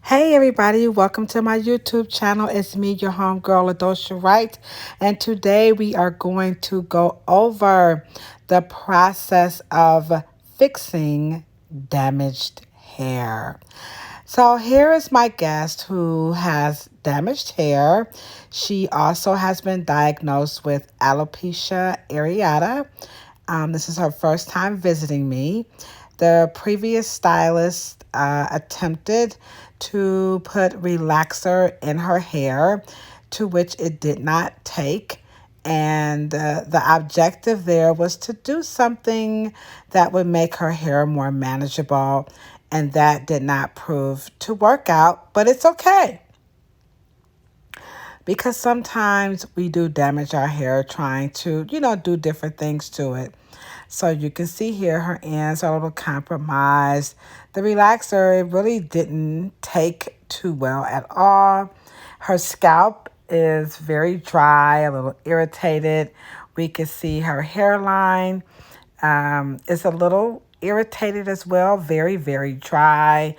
Hey everybody, welcome to my YouTube channel. It's me, your homegirl, Adosha Wright, and today we are going to go over the process of fixing damaged hair. So here is my guest who has damaged hair. She also has been diagnosed with alopecia areata. This is her first time visiting me. The previous stylist attempted to put relaxer in her hair, to which it did not take. And the objective there was to do something that would make her hair more manageable. And that did not prove to work out, but it's okay because sometimes we do damage our hair trying to, do different things to it. So you can see here her ends are a little compromised. The relaxer, it really didn't take too well at all. Her scalp is very dry, a little irritated. We can see her hairline is a little irritated as well, very, very dry.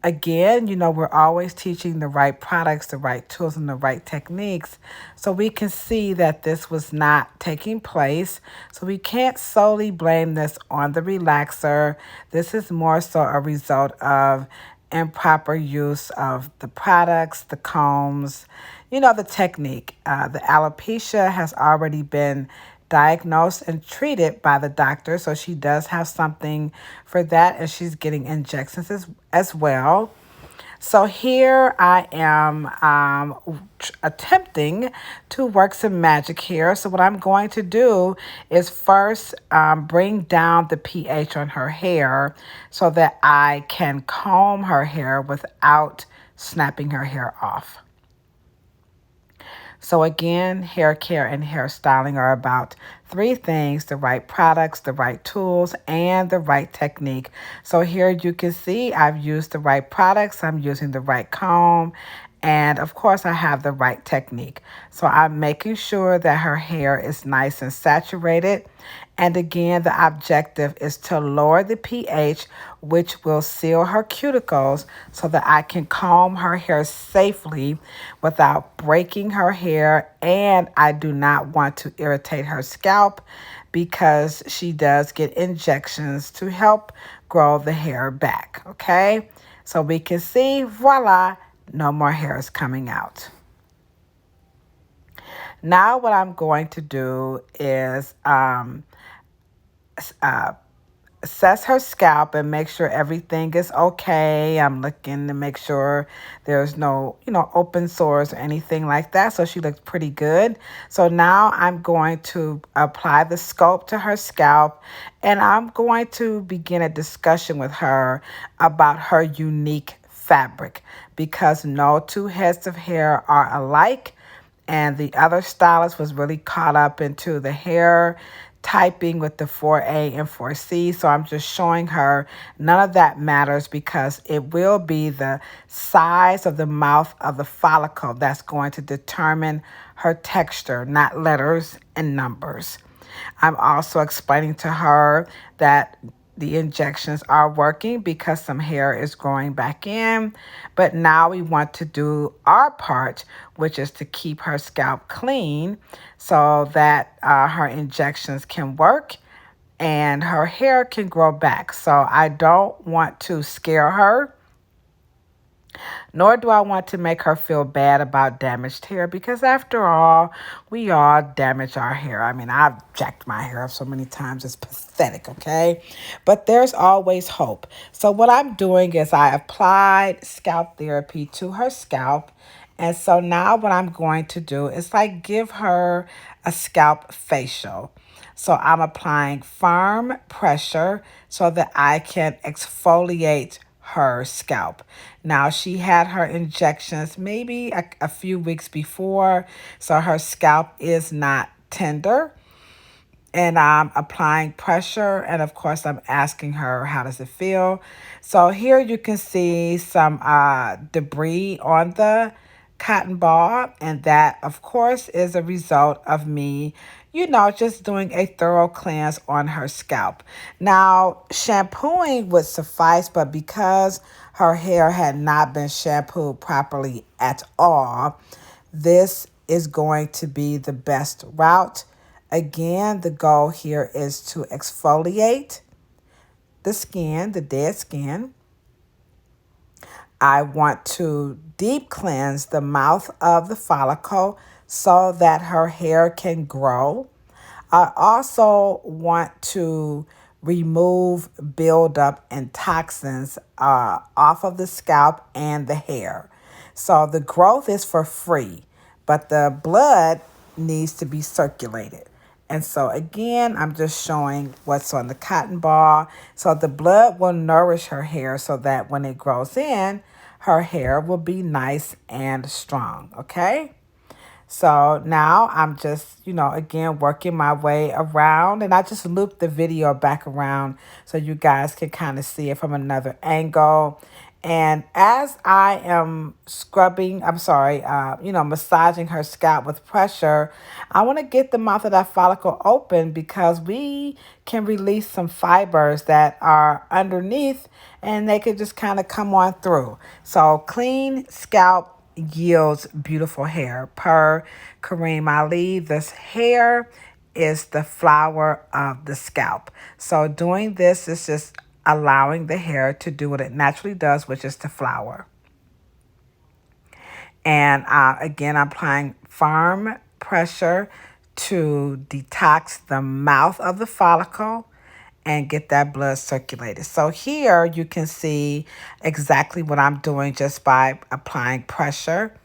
Again, we're always teaching the right products, the right tools, and the right techniques. So we can see that this was not taking place. So we can't solely blame this on the relaxer. This is more so a result of improper use of the products, the combs, the technique. The alopecia has already been diagnosed and treated by the doctor. So she does have something for that, and she's getting injections as well. So here I am attempting to work some magic here. So what I'm going to do is first bring down the pH on her hair so that I can comb her hair without snapping her hair off. So again, hair care and hairstyling are about three things: the right products, the right tools, and the right technique. So here you can see I've used the right products, I'm using the right comb, and of course I have the right technique. So I'm making sure that her hair is nice and saturated. And again, the objective is to lower the pH, which will seal her cuticles so that I can comb her hair safely without breaking her hair. And I do not want to irritate her scalp because she does get injections to help grow the hair back. Okay, so we can see, voila, no more hair is coming out. Now what I'm going to do is assess her scalp and make sure everything is okay. I'm looking to make sure there's no, open sores or anything like that. So she looks pretty good. So now I'm going to apply the sculpt to her scalp, and I'm going to begin a discussion with her about her unique fabric, because no two heads of hair are alike. And the other stylist was really caught up into the hair typing with the 4A and 4C. So I'm just showing her none of that matters, because it will be the size of the mouth of the follicle that's going to determine her texture, not letters and numbers. I'm also explaining to her that the injections are working because some hair is growing back in. But now we want to do our part, which is to keep her scalp clean so that her injections can work and her hair can grow back. So I don't want to scare her, nor do I want to make her feel bad about damaged hair, because after all, we all damage our hair. I mean, I've jacked my hair up so many times, it's pathetic, okay? But there's always hope. So what I'm doing is I applied scalp therapy to her scalp. And so now what I'm going to do is like give her a scalp facial. So I'm applying firm pressure so that I can exfoliate her scalp. Now, she had her injections maybe a few weeks before, so her scalp is not tender. And I'm applying pressure, and of course I'm asking her, how does it feel? So here you can see some debris on the cotton ball, and that of course is a result of me just doing a thorough cleanse on her scalp. Now, shampooing would suffice, but because her hair had not been shampooed properly at all, this is going to be the best route. Again, the goal here is to exfoliate the skin, the dead skin. I want to deep cleanse the mouth of the follicle so that her hair can grow. I also want to remove buildup and toxins off of the scalp and the hair. So the growth is for free, but the blood needs to be circulated. And so again, I'm just showing what's on the cotton ball. So the blood will nourish her hair so that when it grows in, her hair will be nice and strong, okay? So now I'm just, again, working my way around, and I just looped the video back around so you guys can kind of see it from another angle. And as I am massaging her scalp with pressure, I want to get the mouth of that follicle open because we can release some fibers that are underneath and they could just kind of come on through. So clean scalp yields beautiful hair. Per Kareem Ali, this hair is the flower of the scalp. So doing this is just allowing the hair to do what it naturally does, which is to flower. And again, I'm applying firm pressure to detox the mouth of the follicle and get that blood circulated. So here you can see exactly what I'm doing just by applying pressure.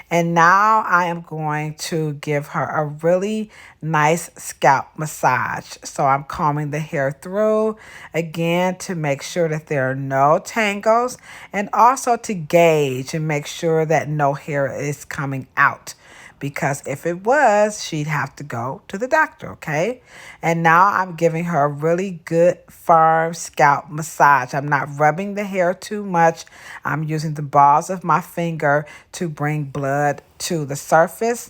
And now I am going to give her a really nice scalp massage. So I'm combing the hair through again to make sure that there are no tangles and also to gauge and make sure that no hair is coming out. Because if it was, she'd have to go to the doctor, okay? And now I'm giving her a really good, firm scalp massage. I'm not rubbing the hair too much. I'm using the balls of my finger to bring blood to the surface.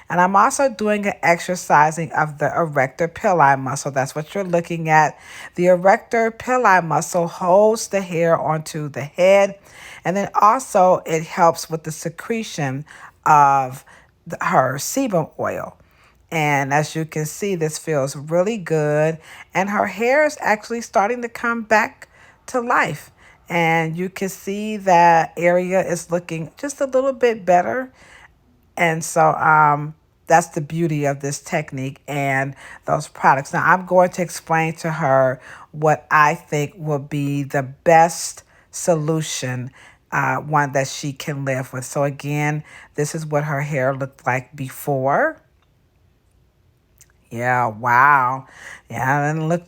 And I'm also doing an exercising of the erector pili muscle. That's what you're looking at. The erector pili muscle holds the hair onto the head. And then also it helps with the secretion of her sebum oil. And as you can see, this feels really good. And her hair is actually starting to come back to life. And you can see that area is looking just a little bit better. And so that's the beauty of this technique and those products. Now, I'm going to explain to her what I think will be the best solution, one that she can live with. So again, this is what her hair looked like before. Yeah, wow. Yeah, didn't look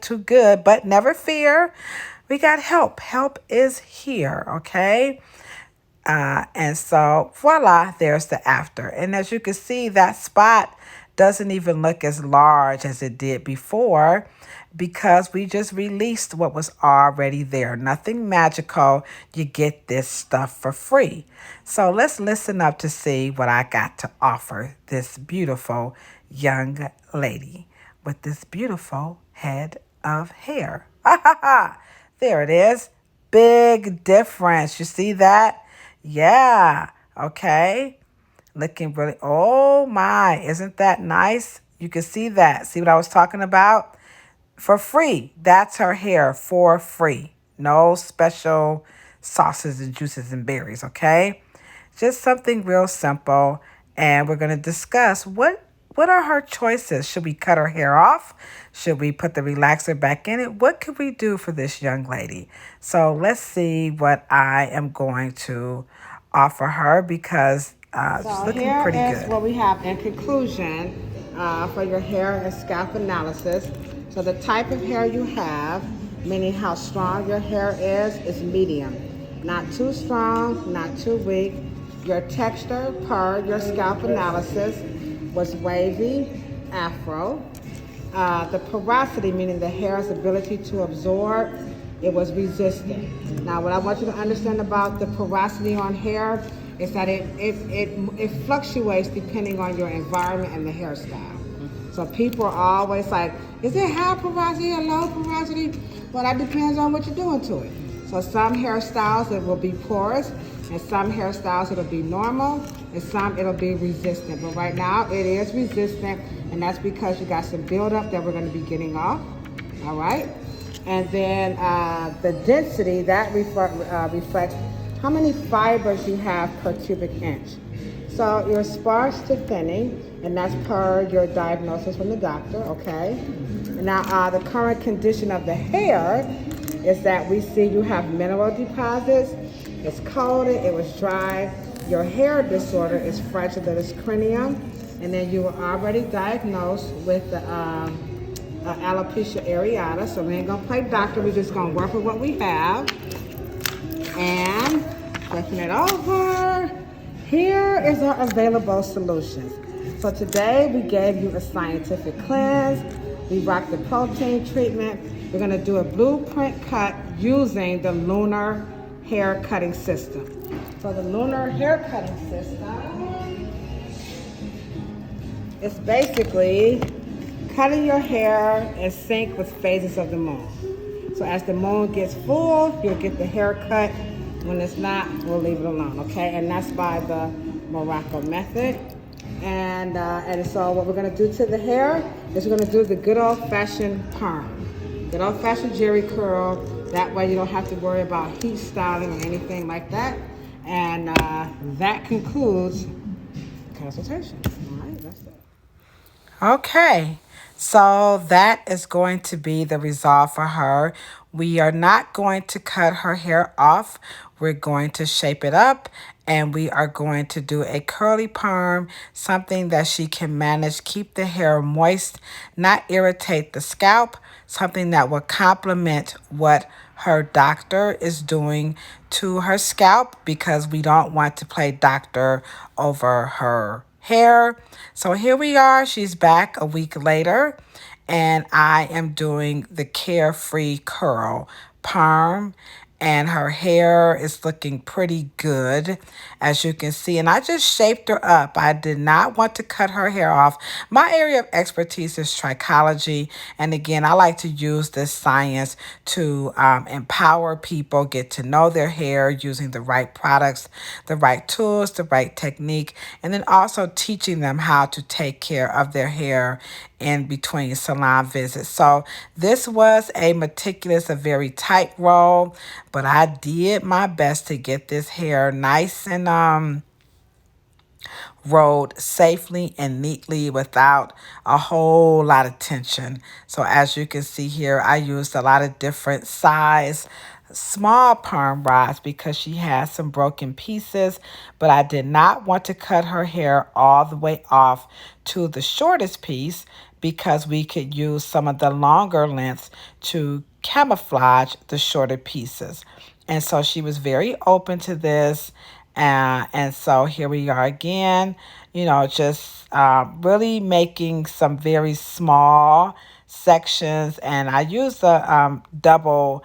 too good, but never fear. We got help. Help is here, okay? And so voila, there's the after. And as you can see, that spot doesn't even look as large as it did before because we just released what was already there. Nothing magical. You get this stuff for free. So let's listen up to see what I got to offer this beautiful young lady with this beautiful head of hair. Ha ha ha! There it is. Big difference. You see that? Yeah. Okay. Looking really, oh my, isn't that nice? You can see that. See what I was talking about? For free. That's her hair for free. No special sauces and juices and berries, okay? Just something real simple. And we're going to discuss what are her choices? Should we cut her hair off? Should we put the relaxer back in it? What could we do for this young lady? So let's see what I am going to offer her because it's looking pretty good. So here is what we have in conclusion for your hair and scalp analysis. So the type of hair you have, meaning how strong your hair is medium. Not too strong, not too weak. Your texture per your scalp analysis was wavy, afro. The porosity, meaning the hair's ability to absorb, it was resistant. Now, what I want you to understand about the porosity on hair is that it fluctuates depending on your environment and the hairstyle. So people are always like, is it high porosity or low porosity? Well, that depends on what you're doing to it. So some hairstyles, it will be porous, and some hairstyles, it'll be normal, and some it'll be resistant. But right now, it is resistant, and that's because you got some buildup that we're gonna be getting off, all right? And then the density, that reflects how many fibers you have per cubic inch. So your sparse to thinning, and that's per your diagnosis from the doctor, okay? Now the current condition of the hair is that we see you have mineral deposits, it's coated, it was dry, your hair disorder is fragillatus cranium, and then you were already diagnosed with the alopecia areata. So we ain't gonna play doctor, we're just gonna work with what we have. And flipping it over, here is our available solutions. So today we gave you a scientific cleanse, we rocked the protein treatment, we're gonna do a blueprint cut using the lunar hair cutting system. So the lunar hair cutting system is basically cutting your hair in sync with phases of the moon. So as the moon gets full, you'll get the haircut. When it's not, we'll leave it alone, okay? And that's by the Morrocco method. And so what we're gonna do to the hair is we're gonna do the good old-fashioned perm. Good old-fashioned jerry curl. That way you don't have to worry about heat styling or anything like that. And that concludes consultation. All right, that's it. Okay, so that is going to be the result for her. We are not going to cut her hair off. We're going to shape it up, and we are going to do a curly perm, something that she can manage, keep the hair moist, not irritate the scalp, something that will complement what her doctor is doing to her scalp, because we don't want to play doctor over her hair. So here we are. She's back a week later, and I am doing the Carefree Curl Perm, and her hair is looking pretty good, as you can see. And I just shaped her up. I did not want to cut her hair off. My area of expertise is trichology, and again, I like to use this science to empower people, get to know their hair using the right products, the right tools, the right technique, and then also teaching them how to take care of their hair in between salon visits. So this was a meticulous, a very tight roll, but I did my best to get this hair nice and rolled safely and neatly without a whole lot of tension. So as you can see here, I used a lot of different size small perm rods because she has some broken pieces, but I did not want to cut her hair all the way off to the shortest piece because we could use some of the longer lengths to camouflage the shorter pieces. And so she was very open to this. And so here we are again, just really making some very small sections. And I used the double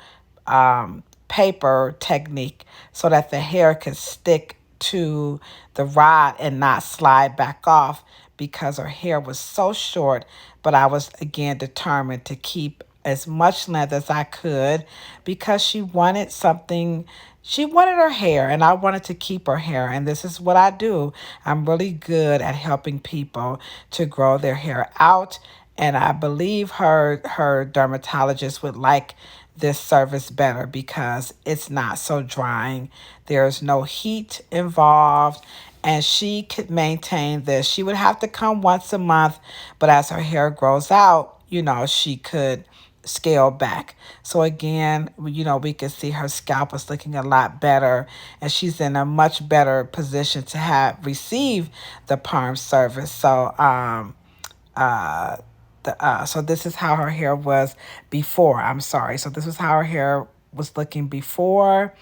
paper technique so that the hair could stick to the rod and not slide back off because her hair was so short. But I was, again, determined to keep as much length as I could because she wanted something. She wanted her hair, and I wanted to keep her hair. And this is what I do. I'm really good at helping people to grow their hair out. And I believe her dermatologist would like this service better because it's not so drying. There's no heat involved, and she could maintain this. She would have to come once a month, but as her hair grows out, she could scale back. So again, we can see her scalp is looking a lot better, and she's in a much better position to receive the perm service. So so this is how her hair was before. I'm sorry. So this is how her hair was looking before.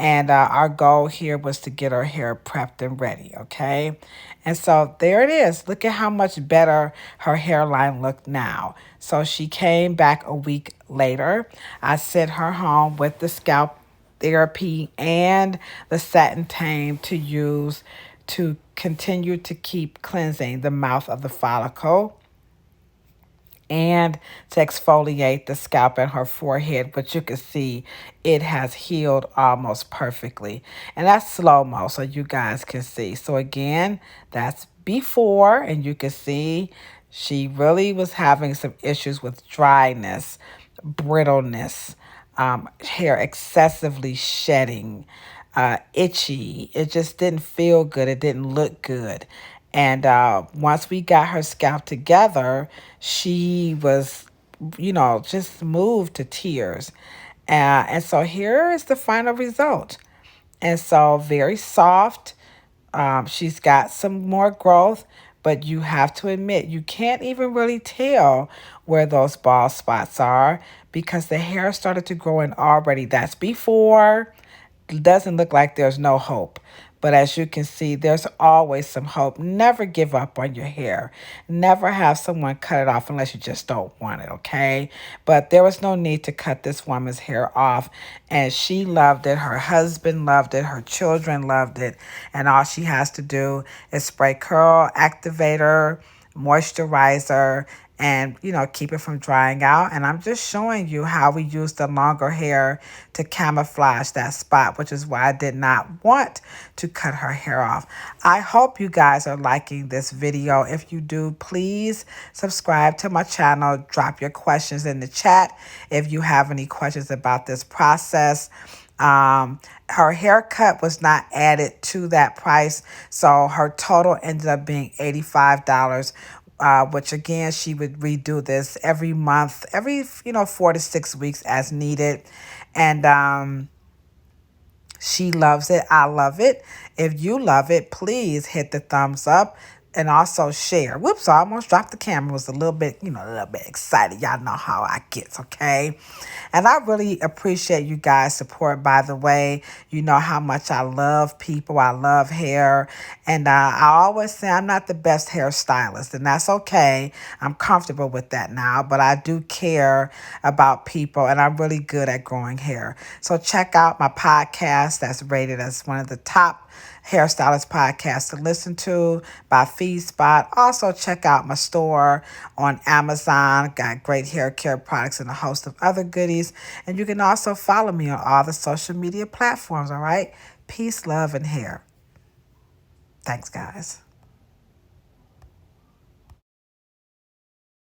And our goal here was to get her hair prepped and ready, okay? And so there it is. Look at how much better her hairline looked now. So she came back a week later. I sent her home with the scalp therapy and the satin tame to use to continue to keep cleansing the mouth of the follicle. and to exfoliate the scalp and her forehead, but you can see it has healed almost perfectly. And that's slow-mo so you guys can see. So again, that's before, and you can see she really was having some issues with dryness, brittleness, hair excessively shedding, itchy. It just didn't feel good. It didn't look good. And once we got her scalp together, she was, just moved to tears. And so here is the final result. And so very soft. She's got some more growth, but you have to admit you can't even really tell where those bald spots are because the hair started to grow in already. That's before. It doesn't look like there's no hope. But as you can see, there's always some hope. Never give up on your hair. Never have someone cut it off unless you just don't want it, okay? But there was no need to cut this woman's hair off. And she loved it. Her husband loved it. Her children loved it. And all she has to do is spray curl activator, moisturizer, and keep it from drying out. And I'm just showing you how we use the longer hair to camouflage that spot, which is why I did not want to cut her hair off. I hope you guys are liking this video. If you do, please subscribe to my channel. Drop your questions in the chat if you have any questions about this process. Her haircut was not added to that price, so her total ended up being $85, which again, she would redo this every month, every 4 to 6 weeks as needed. And she loves it. I love it. If you love it, please hit the thumbs up and also share. Whoops, I almost dropped the camera. Was a little bit, a little bit excited. Y'all know how I get, okay? And I really appreciate you guys' support, by the way. You know how much I love people. I love hair. And I always say I'm not the best hairstylist, and that's okay. I'm comfortable with that now, but I do care about people, and I'm really good at growing hair. So check out my podcast that's rated as one of the top hairstylist podcasts to listen to by FeedSpot. Also check out my store on Amazon. Got great hair care products and a host of other goodies. And you can also follow me on all the social media platforms, all right? Peace, love, and hair. Thanks, guys.